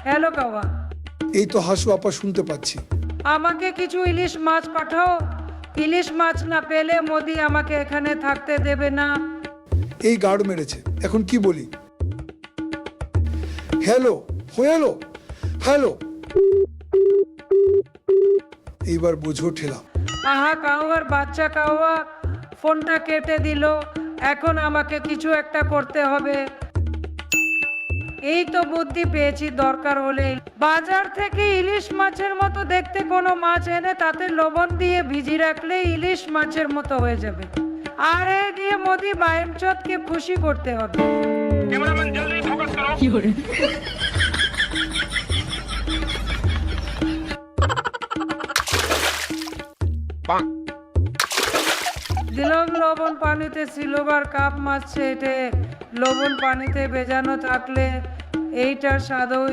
Hello কাওয়া, এই তো হাসু আপা শুনতে পাচ্ছি। আমাকে কিছু ইলিশ মাছ পাঠাও। ইলিশ মাছ না পেলে মোদি আমাকে এখানে থাকতে দেবে না। এই গার্ড মেরেছে, এখন কি বলি? Hello, hello, hello. এইবার বুঝো ঠেলা। আহা কাওয়ার বাচ্চা কাওয়া ফোনটা কেটে দিল। এখন আমাকে কিছু একটা করতে হবে। এই তো বুদ্ধি পেয়েছি, দরকার হলে বাজার থেকে ইলিশ মাছের মতো দেখতে কোনো মাছ এনে তাতে লবণ দিয়ে ভিজিয়ে রাখলে ইলিশ মাছের মতো হয়ে যাবে। আর এ দিয়ে মোদি বাইমচোদকে খুশি করতে হবে। कैमरामैन जल्दी फोकस करो। দিলাম লবণ পানিতে সিলভার কাপ মাছ ছেটে লবণ পানিতে ভেজানো থাকলে এইটার স্বাদ ওই